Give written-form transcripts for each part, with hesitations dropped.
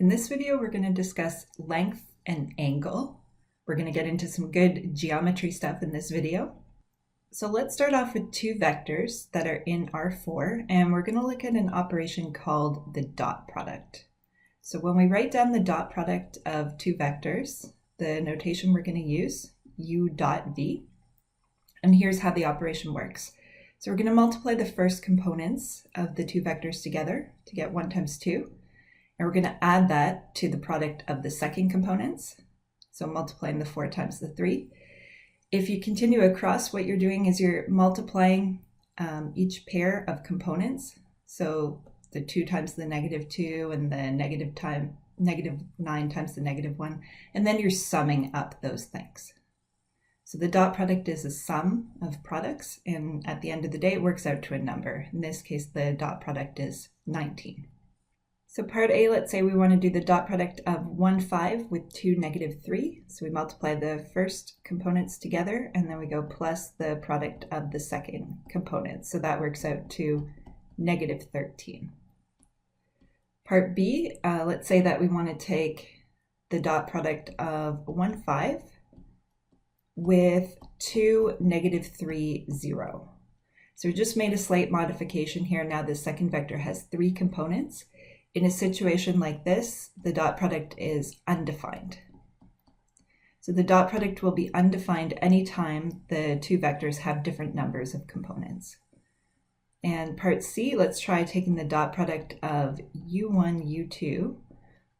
In this video, we're going to discuss length and angle. We're going to get into some good geometry stuff in this video. So let's start off with two vectors that are in R4, and we're going to look at an operation called the dot product. So when we write down the dot product of two vectors, the notation we're going to use, u dot v, and here's how the operation works. So we're going to multiply the first components of the two vectors together to get 1 times 2. And we're going to add that to the product of the second components. So multiplying the 4 times the 3. If you continue across, what you're doing is you're multiplying each pair of components. So the 2 times the -2 and the -9 times the -1. And then you're summing up those things. So the dot product is a sum of products. And at the end of the day, it works out to a number. In this case, the dot product is 19. So part A, let's say we want to do the dot product of 1, 5 with 2, -3. So we multiply the first components together, and then we go plus the product of the second component. So that works out to -13. Part B, let's say that we want to take the dot product of 1, 5 with 2, -3, 0. So we just made a slight modification here. Now the second vector has 3 components. In a situation like this, the dot product is undefined. So the dot product will be undefined anytime the two vectors have different numbers of components. And part C, let's try taking the dot product of u1, u2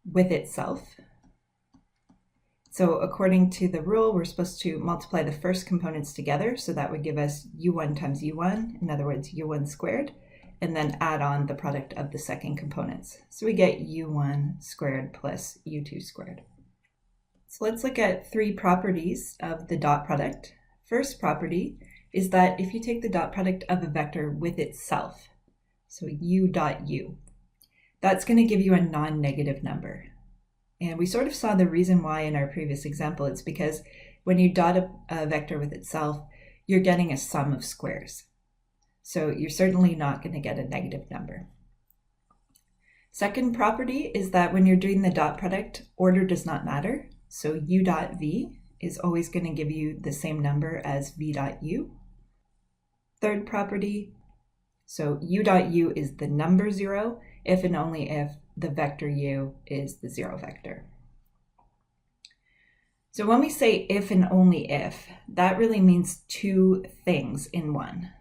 with itself. So according to the rule, we're supposed to multiply the first components together. So that would give us u1 times u1, in other words, u1 squared. And then add on the product of the second components. So we get u1 squared plus u2 squared. So let's look at 3 properties of the dot product. First property is that if you take the dot product of a vector with itself, so u dot u, that's going to give you a non-negative number. And we sort of saw the reason why in our previous example. It's because when you dot a vector with itself, you're getting a sum of squares. So you're certainly not going to get a negative number. Second property is that when you're doing the dot product, order does not matter. So u dot v is always going to give you the same number as v dot u. Third property, so u dot u is the number 0 if and only if the vector u is the 0 vector. So when we say if and only if, that really means 2 things in one.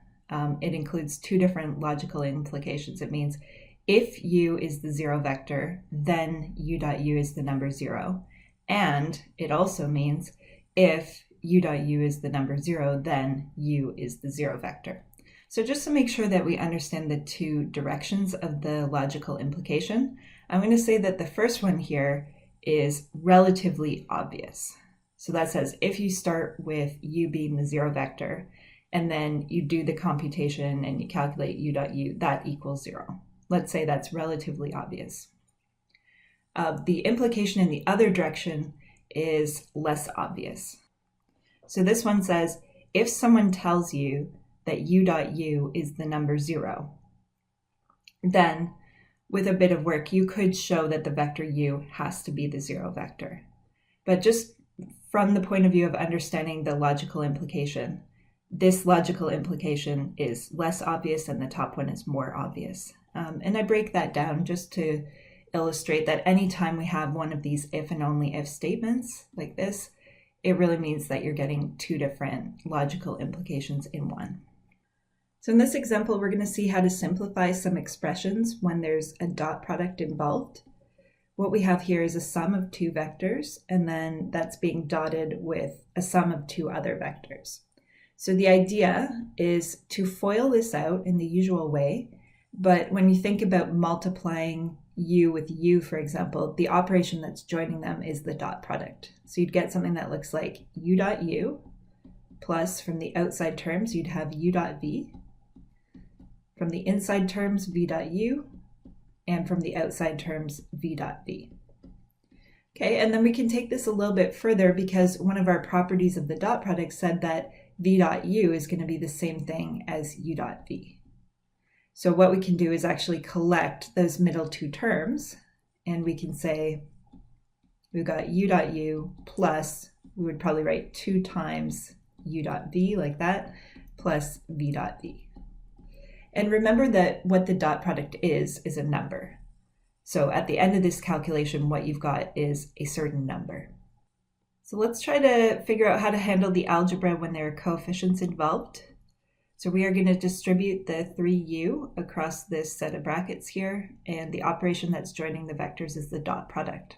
It includes 2 different logical implications. It means if u is the 0 vector, then u dot u is the number 0. And it also means if u dot u is the number 0, then u is the 0 vector. So just to make sure that we understand the 2 directions of the logical implication, I'm going to say that the first one here is relatively obvious. So that says if you start with u being the 0 vector, and then you do the computation and you calculate u dot u, that equals 0. Let's say that's relatively obvious. The implication in the other direction is less obvious. So this one says, if someone tells you that u dot u is the number 0, then with a bit of work, you could show that the vector u has to be the 0 vector. But just from the point of view of understanding the logical implication, this logical implication is less obvious and the top one is more obvious. And I break that down just to illustrate that anytime we have one of these if and only if statements like this, it really means that you're getting 2 different logical implications in one. So in this example, we're going to see how to simplify some expressions when there's a dot product involved. What we have here is a sum of 2 vectors, and then that's being dotted with a sum of 2 other vectors. So the idea is to FOIL this out in the usual way, but when you think about multiplying u with u, for example, the operation that's joining them is the dot product. So you'd get something that looks like u dot u plus, from the outside terms, you'd have u dot v. From the inside terms, v dot u, and from the outside terms, v dot v. Okay, and then we can take this a little bit further because one of our properties of the dot product said that v dot u is going to be the same thing as u dot v. So what we can do is actually collect those middle 2 terms and we can say we've got u dot u plus, we would probably write 2 times u dot v like that, plus v dot v. And remember that what the dot product is a number. So at the end of this calculation, what you've got is a certain number. So let's try to figure out how to handle the algebra when there are coefficients involved. So we are going to distribute the 3u across this set of brackets here, and the operation that's joining the vectors is the dot product.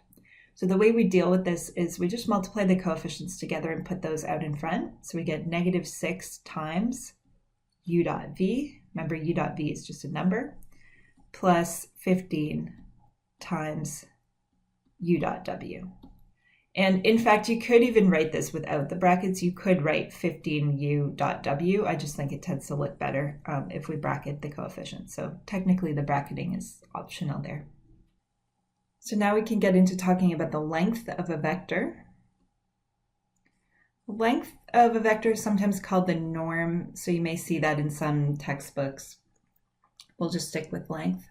So the way we deal with this is we just multiply the coefficients together and put those out in front. So we get -6 times u dot v, remember u dot v is just a number, plus 15 times u dot w. And in fact, you could even write this without the brackets. You could write 15u dot w. I just think it tends to look better if we bracket the coefficients. So technically the bracketing is optional there. So now we can get into talking about the length of a vector. The length of a vector is sometimes called the norm. So you may see that in some textbooks. We'll just stick with length.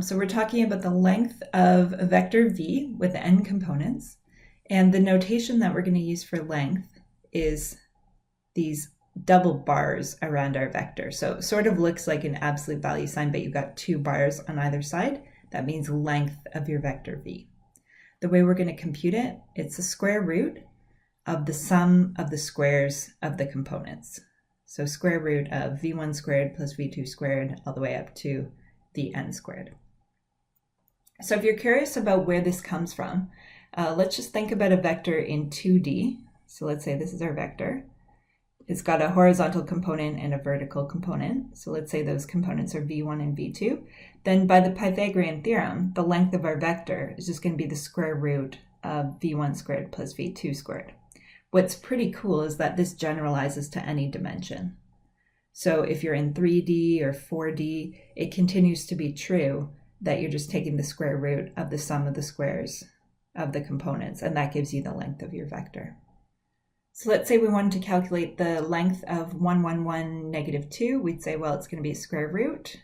So we're talking about the length of a vector v with n components. And the notation that we're going to use for length is these double bars around our vector. So it sort of looks like an absolute value sign, but you've got 2 bars on either side. That means length of your vector v. The way we're going to compute it, it's the square root of the sum of the squares of the components. So square root of v1 squared plus v2 squared all the way up to vn squared. So if you're curious about where this comes from, let's just think about a vector in 2D. So let's say this is our vector. It's got a horizontal component and a vertical component. So let's say those components are v1 and v2. Then by the Pythagorean theorem, the length of our vector is just going to be the square root of v1 squared plus v2 squared. What's pretty cool is that this generalizes to any dimension. So if you're in 3D or 4D, it continues to be true that you're just taking the square root of the sum of the squares of the components, and that gives you the length of your vector. So let's say we wanted to calculate the length of 1, 1, 1, -2. We'd say, well, it's going to be a square root.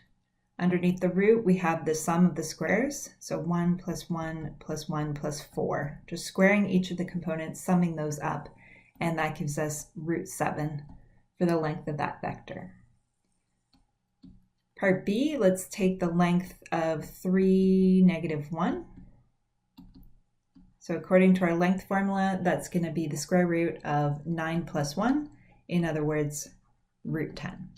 Underneath the root, we have the sum of the squares. So 1 plus 1 plus 1 plus 4. Just squaring each of the components, summing those up, and that gives us root 7 for the length of that vector. Part B, let's take the length of 3, -1. So according to our length formula, that's going to be the square root of 9 plus 1, in other words, root 10.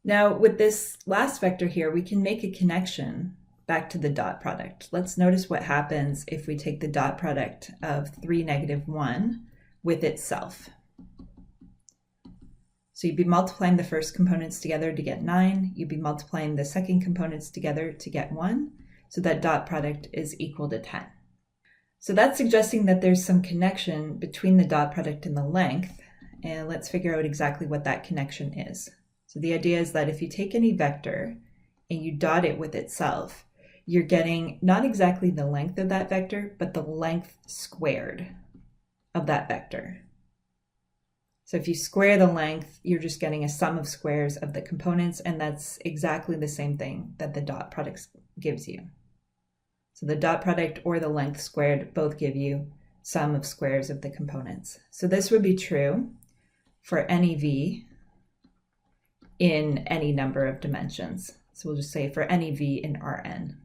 Now with this last vector here, we can make a connection back to the dot product. Let's notice what happens if we take the dot product of 3, -1 with itself. So you'd be multiplying the first components together to get 9. You'd be multiplying the second components together to get 1. So that dot product is equal to 10. So that's suggesting that there's some connection between the dot product and the length. And let's figure out exactly what that connection is. So the idea is that if you take any vector and you dot it with itself, you're getting not exactly the length of that vector, but the length squared of that vector. So if you square the length, you're just getting a sum of squares of the components, and that's exactly the same thing that the dot product gives you. So the dot product or the length squared both give you sum of squares of the components. So this would be true for any v in any number of dimensions. So we'll just say for any v in Rn.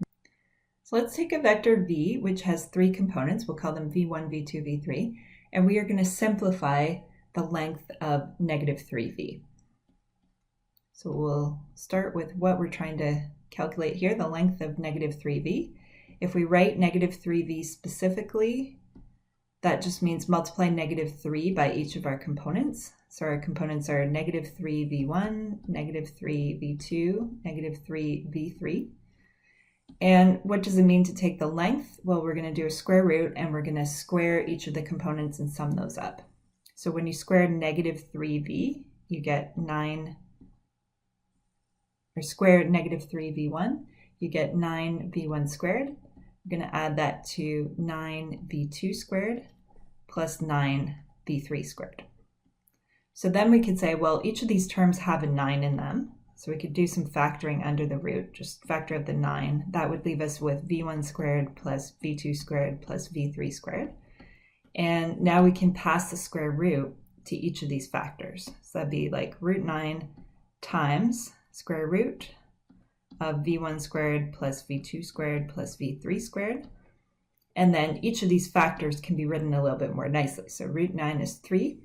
So let's take a vector v, which has 3 components. We'll call them v1, v2, v3, and we are going to simplify the length of -3v. So we'll start with what we're trying to calculate here, the length of -3v. If we write -3v specifically, that just means multiply -3 by each of our components. So our components are -3v1, -3v2, -3v3. And what does it mean to take the length? Well, we're going to do a square root, and we're going to square each of the components and sum those up. So when you square -3v, you get 9, or square -3v1, you get 9v1 squared. We're going to add that to 9v2 squared plus 9v3 squared. So then we could say, well, each of these terms have a 9 in them. So we could do some factoring under the root, just factor out the 9. That would leave us with v1 squared plus v2 squared plus v3 squared. And now we can pass the square root to each of these factors. So that'd be like root 9 times square root of v1 squared plus v2 squared plus v3 squared. And then each of these factors can be written a little bit more nicely. So root 9 is 3.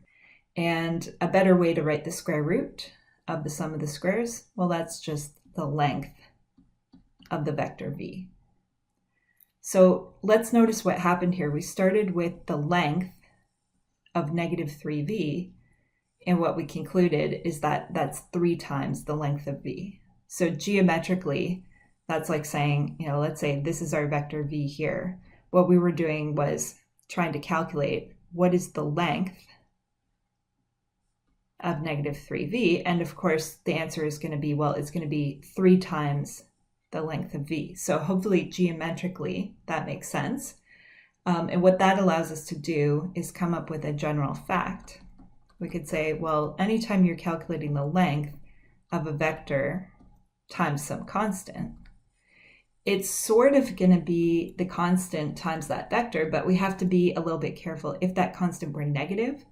And a better way to write the square root of the sum of the squares, well, that's just the length of the vector v. So let's notice what happened here. We started with the length of negative 3v, and what we concluded is that that's 3 times the length of v. So geometrically, that's like saying, let's say this is our vector v here. What we were doing was trying to calculate what is the length of negative 3v, and of course the answer is going to be, well, it's going to be 3 times the length of v. So hopefully geometrically that makes sense. And what that allows us to do is come up with a general fact. We could say, well, anytime you're calculating the length of a vector times some constant, it's sort of going to be the constant times that vector, but we have to be a little bit careful. If that constant were negative,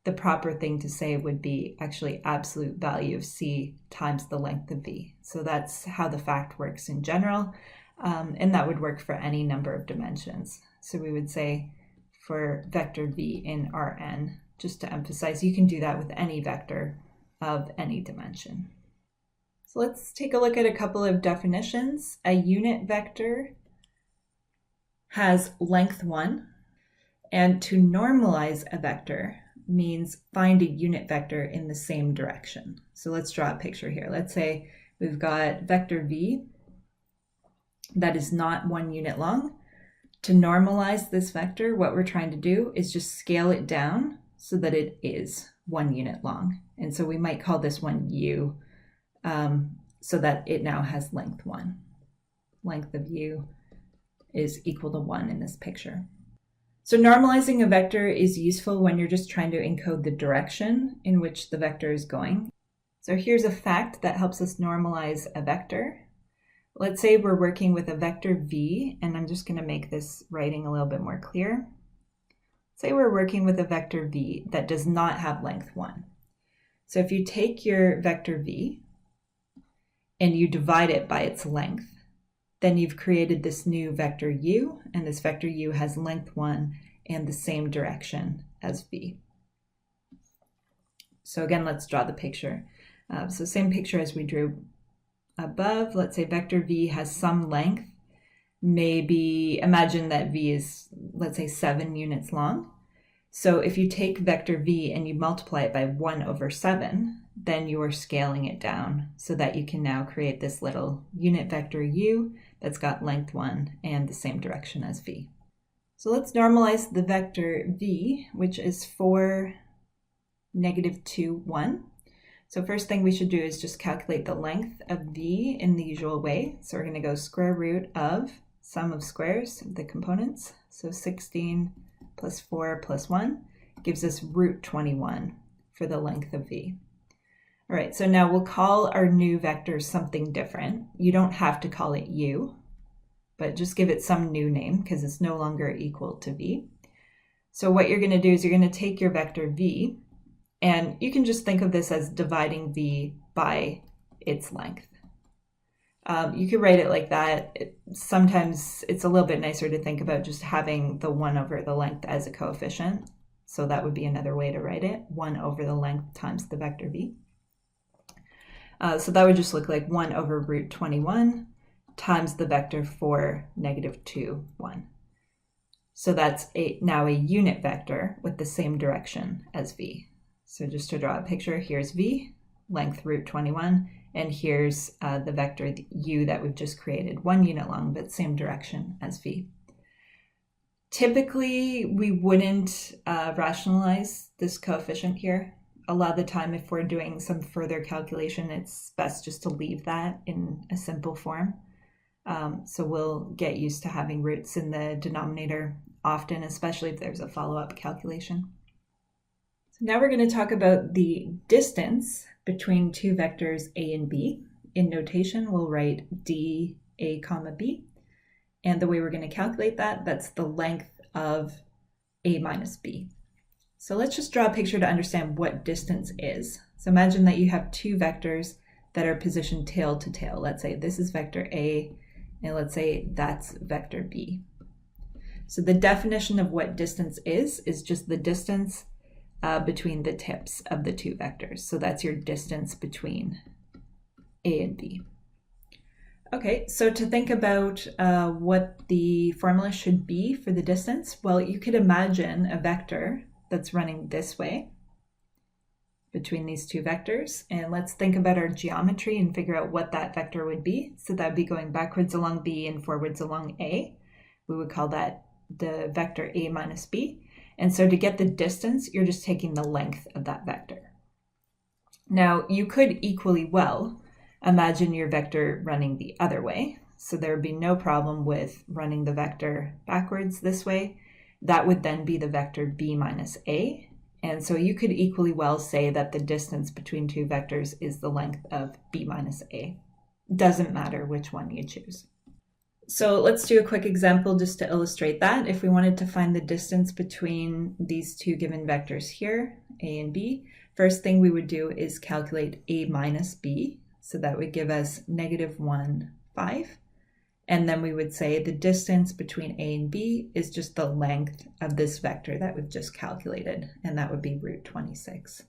the proper thing to say would be actually absolute value of c times the length of v. So that's how the fact works in general, and that would work for any number of dimensions. So we would say for vector v in Rn, just to emphasize, you can do that with any vector of any dimension. So let's take a look at a couple of definitions. A unit vector has length 1, and to normalize a vector means find a unit vector in the same direction. So let's draw a picture here. Let's say we've got vector v that is not 1 unit long. To normalize this vector, what we're trying to do is just scale it down so that it is 1 unit long. And so we might call this one u, so that it now has length 1. Length of u is equal to 1 in this picture. So normalizing a vector is useful when you're just trying to encode the direction in which the vector is going. So here's a fact that helps us normalize a vector. Let's say we're working with a vector v, and I'm just going to make this writing a little bit more clear. Say we're working with a vector v that does not have length 1. So if you take your vector v and you divide it by its length, then you've created this new vector u, and this vector u has length 1 and the same direction as v. So again, let's draw the picture. So same picture as we drew above. Let's say vector v has some length. Maybe imagine that v is, let's say, 7 units long. So if you take vector v and you multiply it by 1 over 7, then you are scaling it down so that you can now create this little unit vector u that's got length 1 and the same direction as v. So let's normalize the vector v, which is 4, negative 2, 1. So first thing we should do is just calculate the length of v in the usual way. So we're going to go square root of sum of squares, the components. So 16 plus 4 plus 1 gives us root 21 for the length of v. All right, so now we'll call our new vector something different. You don't have to call it u, but just give it some new name because it's no longer equal to v. So what you're going to do is you're going to take your vector v, and you can just think of this as dividing v by its length. You could write it like that. Sometimes it's a little bit nicer to think about just having the 1 over the length as a coefficient. So that would be another way to write it, 1 over the length times the vector v. So that would just look like 1 over root 21 times the vector 4, negative 2, 1. So that's now a unit vector with the same direction as v. So just to draw a picture, here's v, length root 21, and here's the vector u that we've just created, 1 unit long, but same direction as v. Typically, we wouldn't rationalize this coefficient here. A lot of the time, if we're doing some further calculation, it's best just to leave that in a simple form. So we'll get used to having roots in the denominator often, especially if there's a follow-up calculation. So now we're going to talk about the distance between two vectors a and b. in notation, we'll write d a comma b. And the way we're going to calculate that, that's the length of a minus b. So let's just draw a picture to understand what distance is. So imagine that you have two vectors that are positioned tail to tail. Let's say this is vector A, and let's say that's vector B. So the definition of what distance is just the distance between the tips of the two vectors. So that's your distance between A and B. Okay, so to think about what the formula should be for the distance, well, you could imagine a vector that's running this way between these two vectors. And let's think about our geometry and figure out what that vector would be. So that would be going backwards along B and forwards along A. We would call that the vector A minus B. And so to get the distance, you're just taking the length of that vector. Now, you could equally well imagine your vector running the other way. So there would be no problem with running the vector backwards this way. That would then be the vector B minus A. And so you could equally well say that the distance between two vectors is the length of B minus A. Doesn't matter which one you choose. So let's do a quick example just to illustrate that. If we wanted to find the distance between these two given vectors here, A and B, first thing we would do is calculate A minus B. So that would give us -1, 5. And then we would say the distance between A and B is just the length of this vector that we've just calculated, and that would be root 26.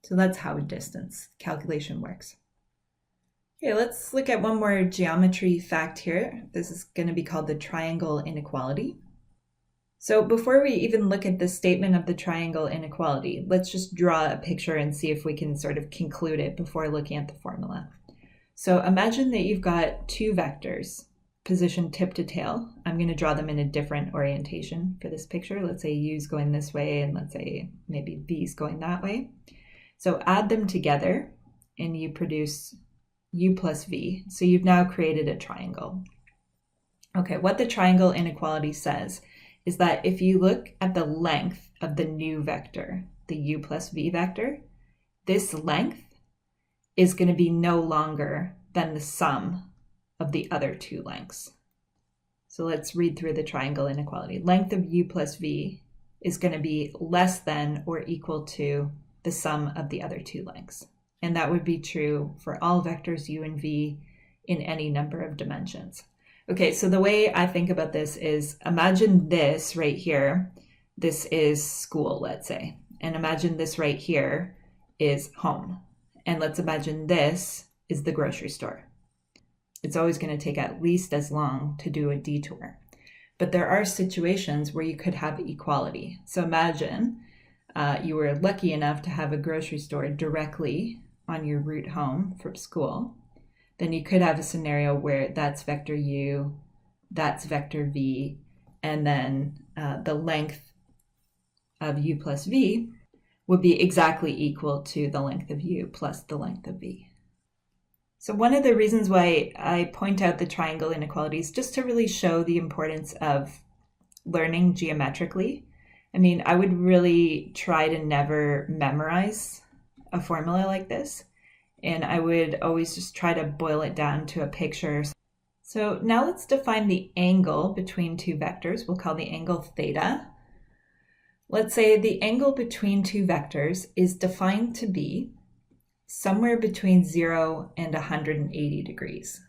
So that's how distance calculation works. Okay, let's look at one more geometry fact here. This is going to be called the triangle inequality. So before we even look at the statement of the triangle inequality, let's just draw a picture and see if we can sort of conclude it before looking at the formula. So imagine that you've got two vectors positioned tip to tail. I'm going to draw them in a different orientation for this picture. Let's say U's going this way, and let's say maybe V's going that way. So add them together and you produce U plus V. So you've now created a triangle. Okay, what the triangle inequality says is that if you look at the length of the new vector, the U plus V vector, this length is going to be no longer than the sum of the other two lengths. So let's read through the triangle inequality. Length of U plus V is going to be less than or equal to the sum of the other two lengths. And that would be true for all vectors U and V in any number of dimensions. Okay, so the way I think about this is, imagine this right here. This is school, let's say. And imagine this right here is home. And let's imagine this is the grocery store. It's always going to take at least as long to do a detour. But there are situations where you could have equality. So imagine you were lucky enough to have a grocery store directly on your route home from school. Then you could have a scenario where that's vector U, that's vector V, and then the length of U plus V would be exactly equal to the length of U plus the length of V. So one of the reasons why I point out the triangle inequality is just to really show the importance of learning geometrically. I mean, I would really try to never memorize a formula like this, and I would always just try to boil it down to a picture. So now let's define the angle between two vectors. We'll call the angle theta. Let's say the angle between two vectors is defined to be somewhere between 0 and 180 degrees.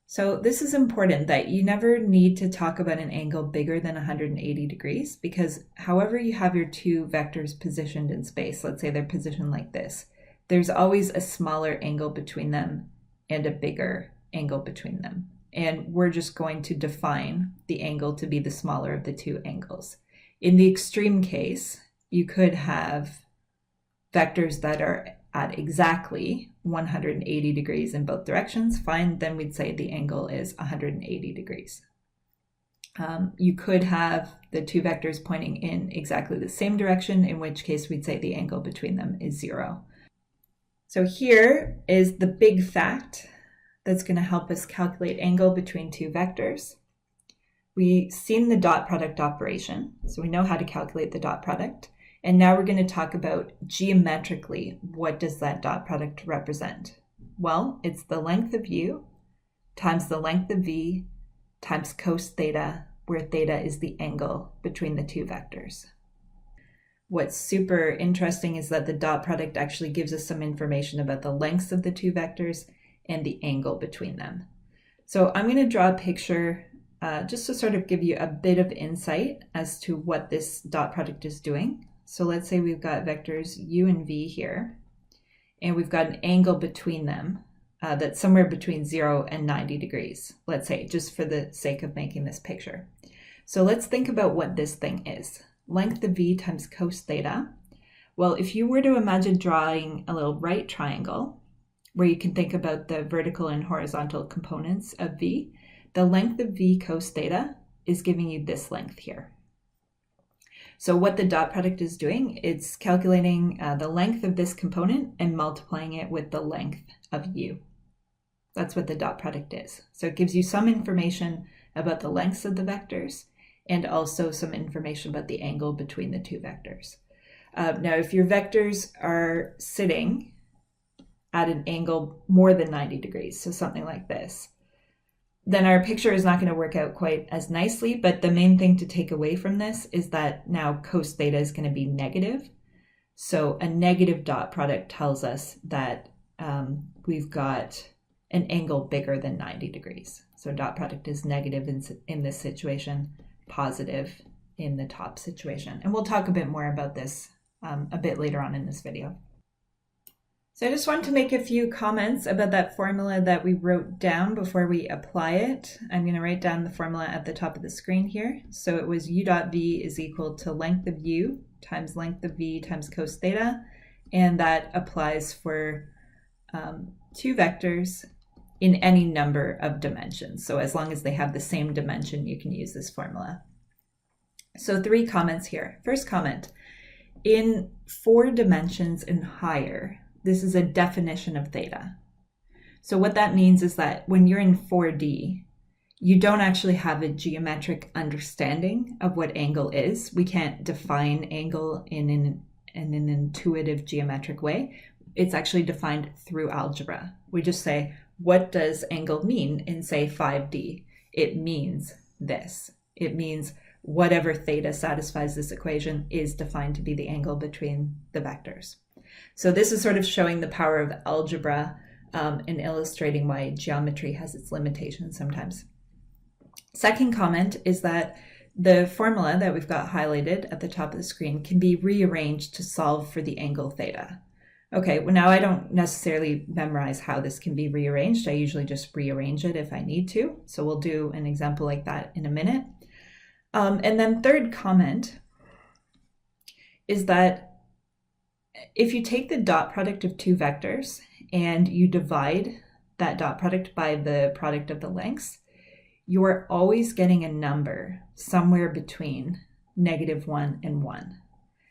So this is important, that you never need to talk about an angle bigger than 180 degrees, because however you have your two vectors positioned in space, let's say they're positioned like this, there's always a smaller angle between them and a bigger angle between them. And we're just going to define the angle to be the smaller of the two angles. In the extreme case, you could have vectors that are at exactly 180 degrees in both directions. Fine, then we'd say the angle is 180 degrees. You could have the two vectors pointing in exactly the same direction, in which case we'd say the angle between them is 0. So here is the big fact that's going to help us calculate angle between two vectors. We've seen the dot product operation, so we know how to calculate the dot product. And now we're going to talk about geometrically, what does that dot product represent? Well, it's the length of u times the length of v times cos theta, where theta is the angle between the two vectors. What's super interesting is that the dot product actually gives us some information about the lengths of the two vectors and the angle between them. So I'm going to draw a picture just to sort of give you a bit of insight as to what this dot product is doing. So let's say we've got vectors u and v here, and we've got an angle between them that's somewhere between 0 and 90 degrees, let's say, just for the sake of making this picture. So let's think about what this thing is. Length of v times cos theta. Well, if you were to imagine drawing a little right triangle, where you can think about the vertical and horizontal components of v, the length of v cos theta is giving you this length here. So what the dot product is doing, it's calculating the length of this component and multiplying it with the length of u. That's what the dot product is. So it gives you some information about the lengths of the vectors and also some information about the angle between the two vectors. Now, if your vectors are sitting at an angle more than 90 degrees, so something like this, then our picture is not going to work out quite as nicely. But the main thing to take away from this is that now cos theta is going to be negative. So a negative dot product tells us that we've got an angle bigger than 90 degrees. So dot product is negative in this situation, positive in the top situation. And we'll talk a bit more about this a bit later on in this video. So I just wanted to make a few comments about that formula that we wrote down before we apply it. I'm going to write down the formula at the top of the screen here. So it was u dot v is equal to length of u times length of v times cos theta. And that applies for two vectors in any number of dimensions. So as long as they have the same dimension, you can use this formula. So 3 comments here. First comment, in 4 dimensions and higher, this is a definition of theta. So what that means is that when you're in 4D, you don't actually have a geometric understanding of what angle is. We can't define angle in an intuitive geometric way. It's actually defined through algebra. We just say, what does angle mean in, say, 5D? It means this. It means whatever theta satisfies this equation is defined to be the angle between the vectors. So this is sort of showing the power of algebra and illustrating why geometry has its limitations sometimes. Second comment is that the formula that we've got highlighted at the top of the screen can be rearranged to solve for the angle theta. Okay, well now I don't necessarily memorize how this can be rearranged. I usually just rearrange it if I need to. So we'll do an example like that in a minute. And then third comment is that if you take the dot product of 2 vectors and you divide that dot product by the product of the lengths, you are always getting a number somewhere between -1 and 1.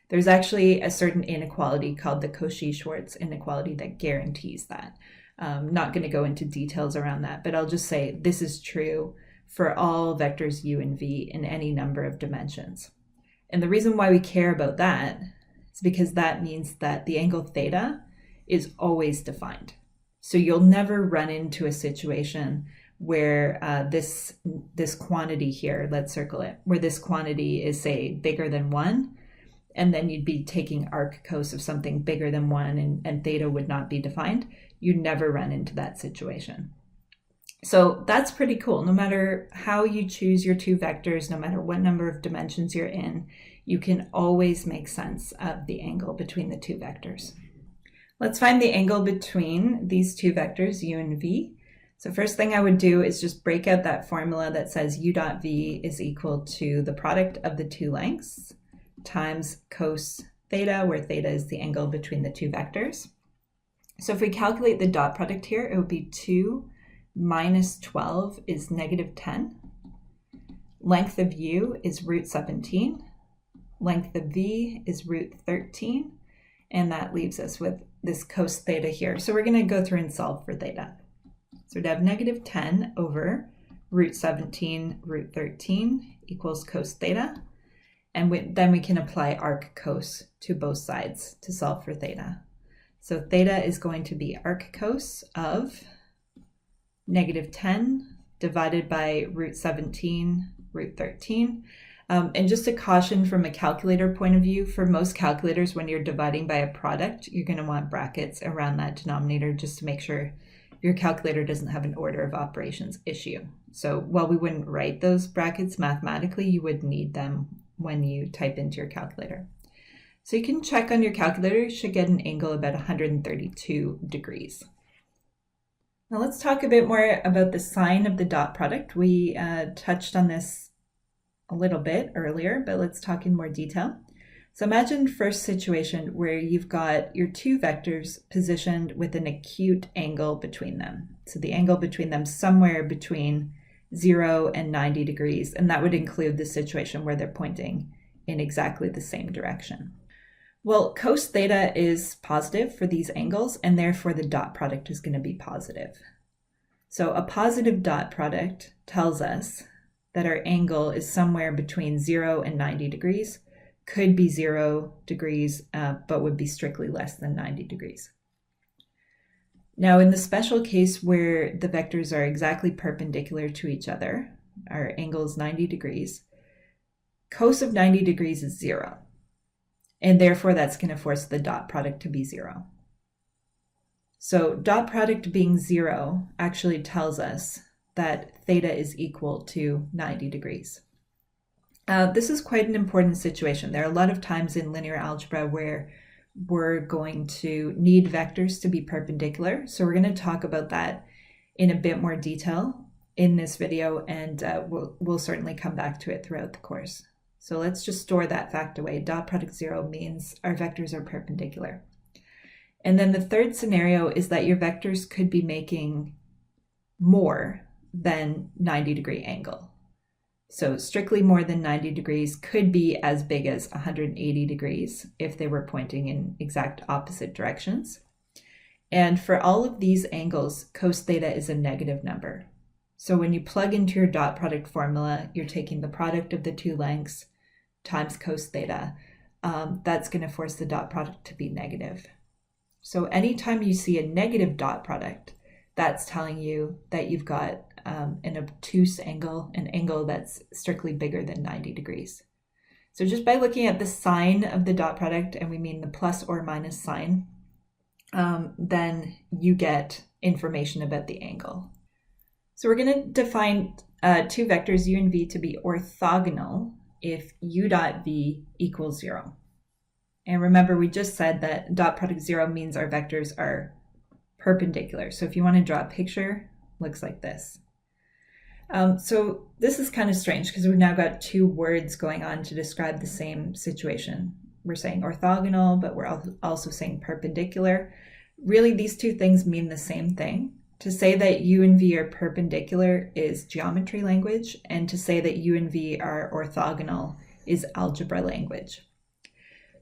There's actually a certain inequality called the Cauchy-Schwarz inequality that guarantees that. I'm not going to go into details around that, but I'll just say this is true for all vectors u and v in any number of dimensions. And the reason why we care about that is because that means that the angle theta is always defined. So you'll never run into a situation where this quantity here, let's circle it, where this quantity is, say, bigger than 1, and then you'd be taking arc cos of something bigger than 1 and theta would not be defined. You never run into that situation. So that's pretty cool. No matter how you choose your 2 vectors, no matter what number of dimensions you're in, you can always make sense of the angle between the 2 vectors. Let's find the angle between these 2 vectors, u and v. So first thing I would do is just break out that formula that says u dot v is equal to the product of the 2 lengths times cos theta, where theta is the angle between the 2 vectors. So if we calculate the dot product here, it would be 2 minus 12 is -10. Length of u is root 17. Length of v is root 13. And that leaves us with this cos theta here. So we're going to go through and solve for theta. So we'd have -10 over root 17 root 13 equals cos theta. And then we can apply arc cos to both sides to solve for theta. So theta is going to be arccos of -10 divided by root 17, root 13. And just a caution from a calculator point of view, for most calculators, when you're dividing by a product, you're going to want brackets around that denominator just to make sure your calculator doesn't have an order of operations issue. So while we wouldn't write those brackets mathematically, you would need them when you type into your calculator. So you can check on your calculator, you should get an angle about 132 degrees. Now let's talk a bit more about the sign of the dot product. We touched on this a little bit earlier, but let's talk in more detail. So imagine first situation where you've got your two vectors positioned with an acute angle between them. So the angle between them somewhere between 0 and 90 degrees, and that would include the situation where they're pointing in exactly the same direction. Well, cos theta is positive for these angles, and therefore the dot product is going to be positive. So a positive dot product tells us that our angle is somewhere between 0 and 90 degrees, could be 0 degrees, but would be strictly less than 90 degrees. Now, in the special case where the vectors are exactly perpendicular to each other, our angle is 90 degrees, cos of 90 degrees is 0. And therefore, that's going to force the dot product to be 0. So dot product being 0 actually tells us that theta is equal to 90 degrees. This is quite an important situation. There are a lot of times in linear algebra where we're going to need vectors to be perpendicular. So we're going to talk about that in a bit more detail in this video, and we'll certainly come back to it throughout the course. So let's just store that fact away. Dot product 0 means our vectors are perpendicular. And then the third scenario is that your vectors could be making more than 90 degree angle. So strictly more than 90 degrees could be as big as 180 degrees if they were pointing in exact opposite directions. And for all of these angles, cos theta is a negative number. So when you plug into your dot product formula, you're taking the product of the two lengths times cos theta. That's going to force the dot product to be negative. So anytime you see a negative dot product, that's telling you that you've got an obtuse angle, an angle that's strictly bigger than 90 degrees. So just by looking at the sign of the dot product, and we mean the plus or minus sign, then you get information about the angle. So we're going to define two vectors u and v to be orthogonal if u dot v equals 0. And remember, we just said that dot product 0 means our vectors are perpendicular. So if you want to draw a picture, it looks like this. So this is kind of strange because we've now got two words going on to describe the same situation. We're saying orthogonal, but we're also saying perpendicular. Really, these two things mean the same thing. To say that u and v are perpendicular is geometry language, and to say that u and v are orthogonal is algebra language.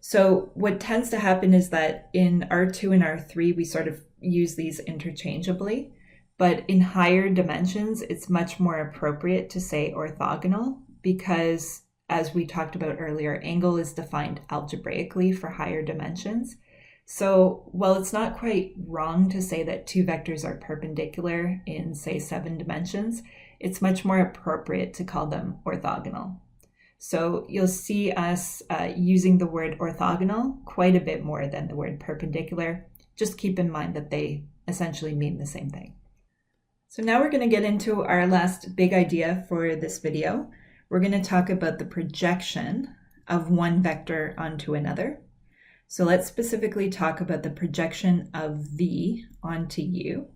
So what tends to happen is that in R2 and R3, we sort of use these interchangeably, but in higher dimensions, it's much more appropriate to say orthogonal because, as we talked about earlier, angle is defined algebraically for higher dimensions. So while it's not quite wrong to say that two vectors are perpendicular in, say, 7 dimensions, it's much more appropriate to call them orthogonal. So you'll see us using the word orthogonal quite a bit more than the word perpendicular. Just keep in mind that they essentially mean the same thing. So now we're going to get into our last big idea for this video. We're going to talk about the projection of one vector onto another. So let's specifically talk about the projection of v onto u.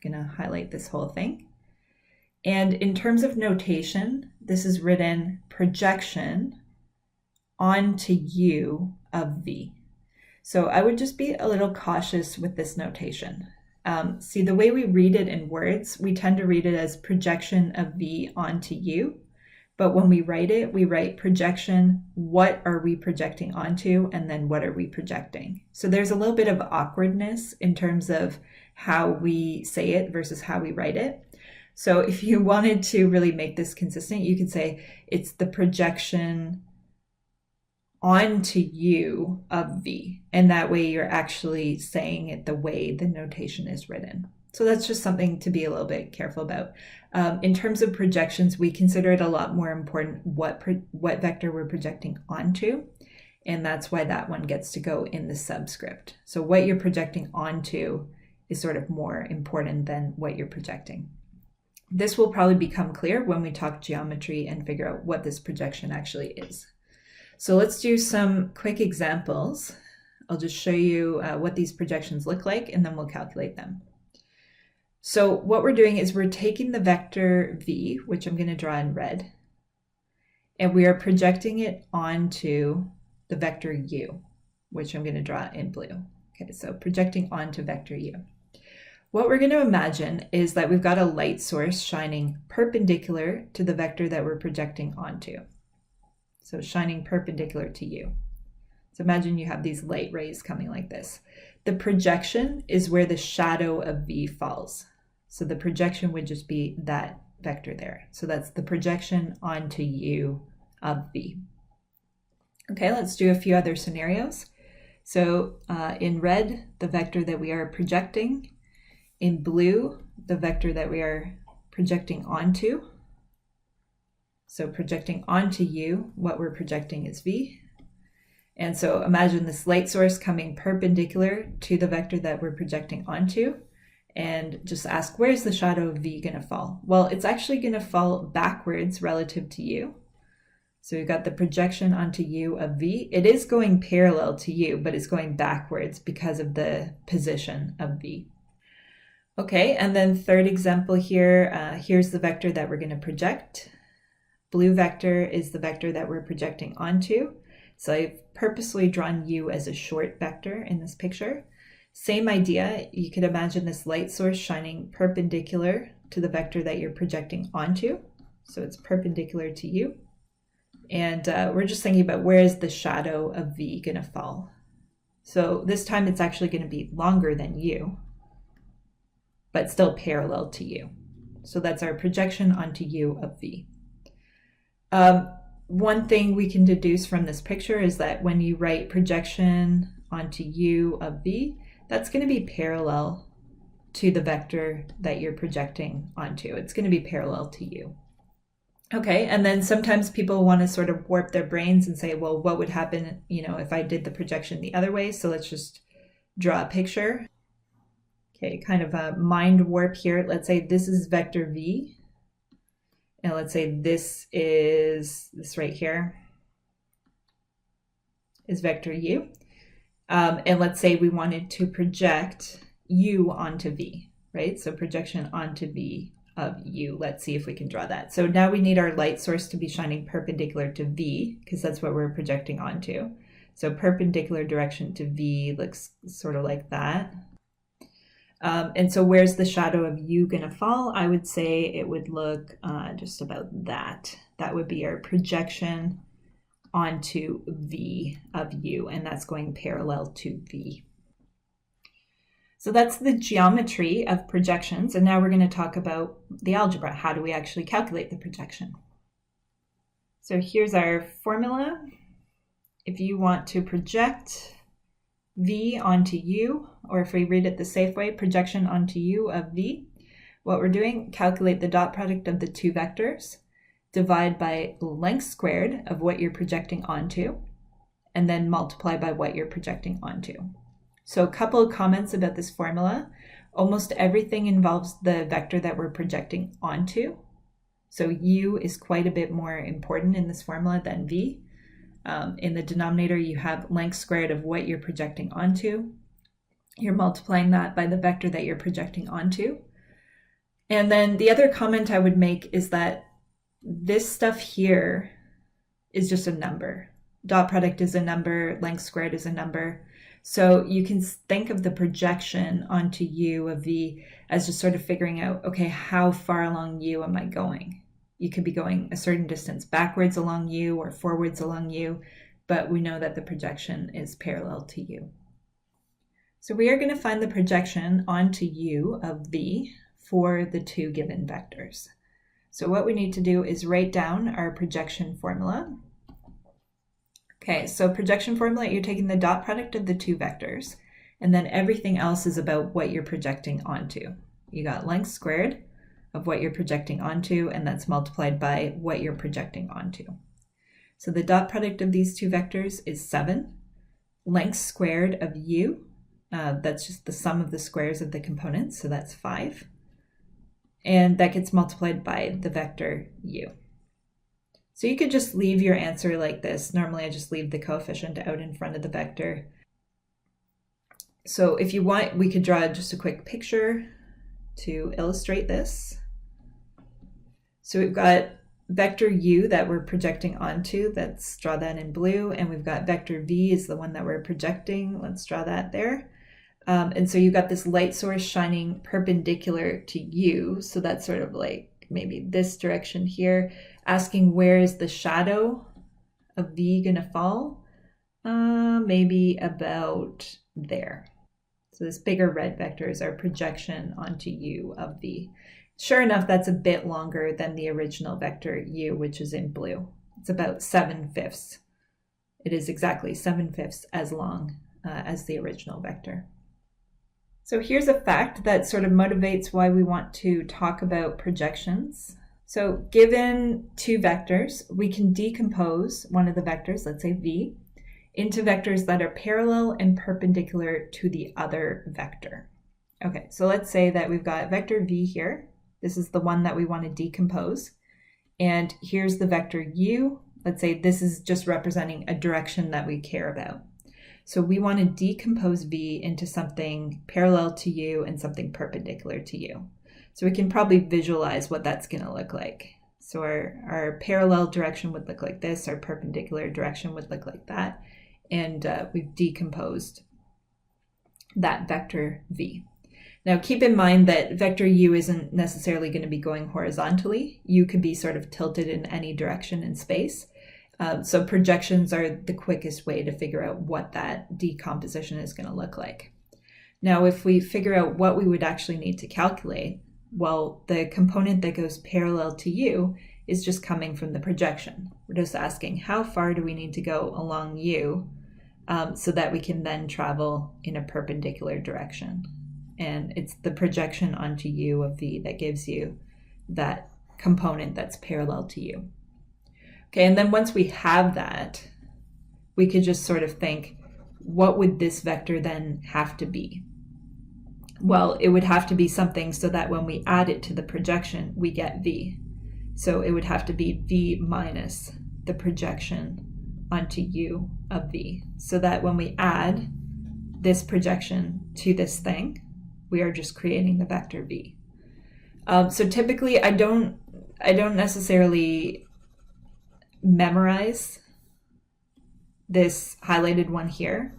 I'm going to highlight this whole thing. And in terms of notation, this is written projection onto u of v. So I would just be a little cautious with this notation. See, the way we read it in words, we tend to read it as projection of v onto u. But when we write projection, what are we projecting onto, and then what are we projecting? So there's a little bit of awkwardness in terms of how we say it versus how we write it. So if you wanted to really make this consistent, you could say it's the projection onto u of v. And that way you're actually saying it the way the notation is written. So that's just something to be a little bit careful about. In terms of projections, we consider it a lot more important what vector we're projecting onto. And that's why that one gets to go in the subscript. So what you're projecting onto is sort of more important than what you're projecting. This will probably become clear when we talk geometry and figure out what this projection actually is. So let's do some quick examples. I'll just show you what these projections look like, and then we'll calculate them. So what we're doing is we're taking the vector v, which I'm going to draw in red, and we are projecting it onto the vector u, which I'm going to draw in blue. Okay, so projecting onto vector u. What we're going to imagine is that we've got a light source shining perpendicular to the vector that we're projecting onto. So shining perpendicular to u. So imagine you have these light rays coming like this. The projection is where the shadow of v falls. So the projection would just be that vector there. So that's the projection onto u of v. Okay, let's do a few other scenarios. So in red, the vector that we are projecting. In blue, the vector that we are projecting onto. So projecting onto u, what we're projecting is v. And so imagine this light source coming perpendicular to the vector that we're projecting onto, and just ask, where's the shadow of v going to fall? Well, it's actually going to fall backwards relative to u. So we've got the projection onto u of v. It is going parallel to u, but it's going backwards because of the position of v. Okay, and then third example here, here's the vector that we're going to project. Blue vector is the vector that we're projecting onto. So I've purposely drawn u as a short vector in this picture. Same idea, you could imagine this light source shining perpendicular to the vector that you're projecting onto. So it's perpendicular to u. And we're just thinking about where is the shadow of v going to fall. So this time it's actually going to be longer than u, but still parallel to u. So that's our projection onto u of v. One thing we can deduce from this picture is that when you write projection onto u of v, that's going to be parallel to the vector that you're projecting onto. It's going to be parallel to u. Okay, and then sometimes people want to sort of warp their brains and say, well, what would happen, if I did the projection the other way? So let's just draw a picture. Okay, kind of a mind warp here. Let's say this is vector v. And let's say this right here is vector u. And let's say we wanted to project u onto v, right? So projection onto v of u. Let's see if we can draw that. So now we need our light source to be shining perpendicular to v, because that's what we're projecting onto. So perpendicular direction to v looks sort of like that. And so where's the shadow of u going to fall? I would say it would look just about that. That would be our projection onto v of u, and that's going parallel to v. So that's the geometry of projections, and now we're going to talk about the algebra. How do we actually calculate the projection? So here's our formula. If you want to project v onto u, or if we read it the safe way, projection onto u of v, what we're doing, calculate the dot product of the two vectors, divide by length squared of what you're projecting onto, and then multiply by what you're projecting onto. So a couple of comments about this formula. Almost everything involves the vector that we're projecting onto. So u is quite a bit more important in this formula than v. In the denominator, you have length squared of what you're projecting onto. You're multiplying that by the vector that you're projecting onto. And then the other comment I would make is that this stuff here is just a number. Dot product is a number, length squared is a number. So you can think of the projection onto u of v as just sort of figuring out, okay, how far along u am I going? You could be going a certain distance backwards along u or forwards along u, but we know that the projection is parallel to u. So we are going to find the projection onto u of v for the two given vectors. So what we need to do is write down our projection formula. Okay, so projection formula, you're taking the dot product of the two vectors, and then everything else is about what you're projecting onto. You got length squared of what you're projecting onto, and that's multiplied by what you're projecting onto. So the dot product of these two vectors is 7. Length squared of u, that's just the sum of the squares of the components, so that's 5. And that gets multiplied by the vector u. So you could just leave your answer like this. Normally I just leave the coefficient out in front of the vector. So if you want, we could draw just a quick picture to illustrate this. So we've got vector u that we're projecting onto. Let's draw that in blue. And we've got vector v is the one that we're projecting. Let's draw that there. And so you've got this light source shining perpendicular to u. So that's sort of like maybe this direction here, asking where is the shadow of v going to fall? Maybe about there. So this bigger red vector is our projection onto u of v. Sure enough, that's a bit longer than the original vector u, which is in blue. It's about 7/5. It is exactly 7/5 as long as the original vector. So here's a fact that sort of motivates why we want to talk about projections. So given two vectors, we can decompose one of the vectors, let's say v, into vectors that are parallel and perpendicular to the other vector. Okay, so let's say that we've got vector v here. This is the one that we want to decompose. And here's the vector u. Let's say this is just representing a direction that we care about. So we want to decompose v into something parallel to u and something perpendicular to u. So we can probably visualize what that's going to look like. So our parallel direction would look like this, our perpendicular direction would look like that, and we've decomposed that vector v. Now keep in mind that vector u isn't necessarily going to be going horizontally. U could be sort of tilted in any direction in space. So projections are the quickest way to figure out what that decomposition is going to look like. Now, if we figure out what we would actually need to calculate, well, the component that goes parallel to u is just coming from the projection. We're just asking how far do we need to go along u so that we can then travel in a perpendicular direction. And it's the projection onto u of v that gives you that component that's parallel to u. Okay, and then once we have that, we could just sort of think, what would this vector then have to be? Well, it would have to be something so that when we add it to the projection, we get v. So it would have to be v minus the projection onto u of v, so that when we add this projection to this thing, we are just creating the vector v. So typically, I don't necessarily memorize this highlighted one here.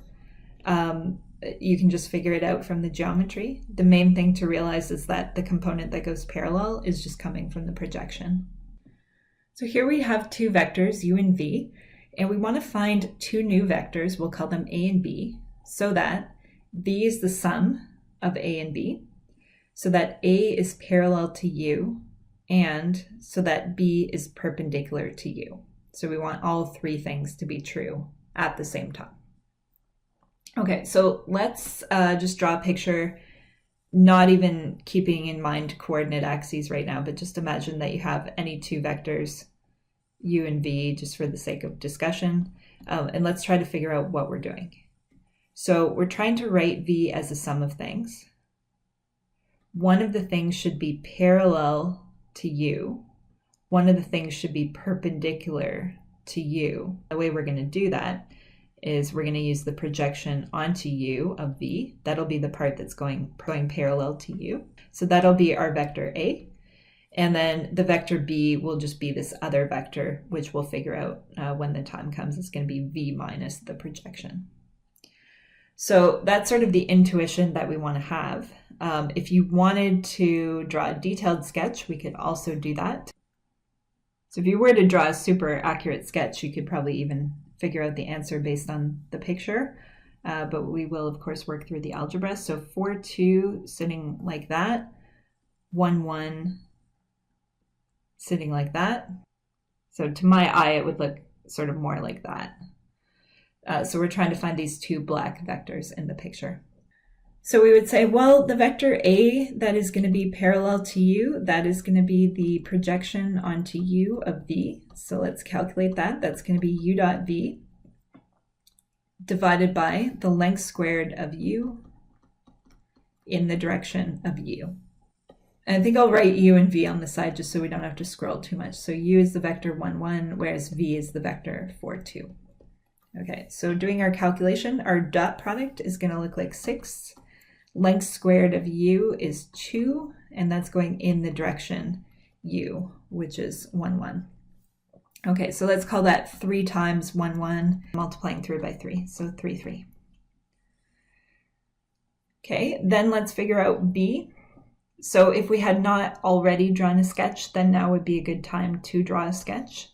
You can just figure it out from the geometry. The main thing to realize is that the component that goes parallel is just coming from the projection. So here we have two vectors, u and v, and we want to find two new vectors. We'll call them a and b, so that v is the sum of a and b, so that a is parallel to u, and so that b is perpendicular to u. So we want all three things to be true at the same time. Okay, so let's just draw a picture, not even keeping in mind coordinate axes right now, but just imagine that you have any two vectors, u and v, just for the sake of discussion. And let's try to figure out what we're doing. So we're trying to write v as a sum of things. One of the things should be parallel to u. One of the things should be perpendicular to u. The way we're going to do that is we're going to use the projection onto u of v. That'll be the part that's going parallel to u. So that'll be our vector a. And then the vector b will just be this other vector, which we'll figure out when the time comes. It's going to be v minus the projection. So that's sort of the intuition that we want to have. If you wanted to draw a detailed sketch, we could also do that. So if you were to draw a super accurate sketch, you could probably even figure out the answer based on the picture. But we will, of course, work through the algebra. So 4, 2 sitting like that, 1, 1 sitting like that. So to my eye, it would look sort of more like that. So we're trying to find these two black vectors in the picture. So we would say, well, the vector A that is going to be parallel to u, that is going to be the projection onto u of v. So let's calculate that. That's going to be u dot v divided by the length squared of u in the direction of u. And I think I'll write u and v on the side just so we don't have to scroll too much. So u is the vector 1, 1, whereas v is the vector 4, 2. Okay, so doing our calculation, our dot product is going to look like 6. Length squared of u is 2, and that's going in the direction u, which is 1, 1. Okay, so let's call that 3 times 1, 1, multiplying through by 3, so 3, 3. Okay, then let's figure out b. So if we had not already drawn a sketch, then now would be a good time to draw a sketch.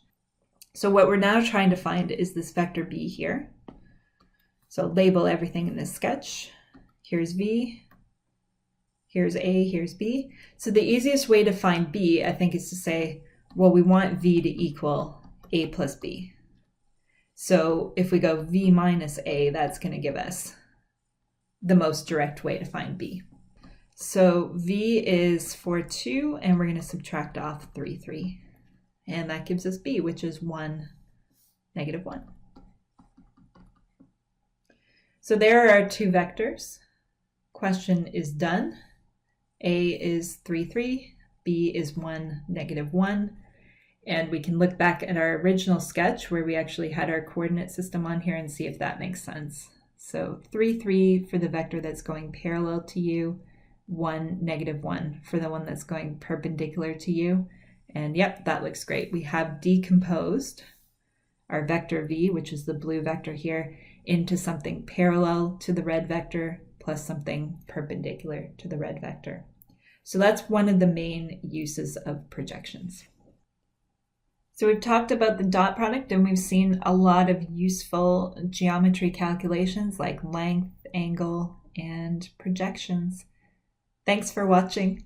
So what we're now trying to find is this vector b here. So label everything in this sketch. Here's v, here's a, here's b. So the easiest way to find b, I think, is to say, well, we want v to equal a plus b. So if we go v minus a, that's going to give us the most direct way to find b. So v is 4, 2, and we're going to subtract off 3, 3. And that gives us b, which is 1, negative 1. So there are our two vectors. Question is done. A is 3, 3, b is 1, negative 1. And we can look back at our original sketch where we actually had our coordinate system on here and see if that makes sense. So 3, 3 for the vector that's going parallel to you, 1, negative 1 for the one that's going perpendicular to you. And yep, that looks great. We have decomposed our vector v, which is the blue vector here, into something parallel to the red vector plus something perpendicular to the red vector. So that's one of the main uses of projections. So we've talked about the dot product, and we've seen a lot of useful geometry calculations like length, angle, and projections. Thanks for watching.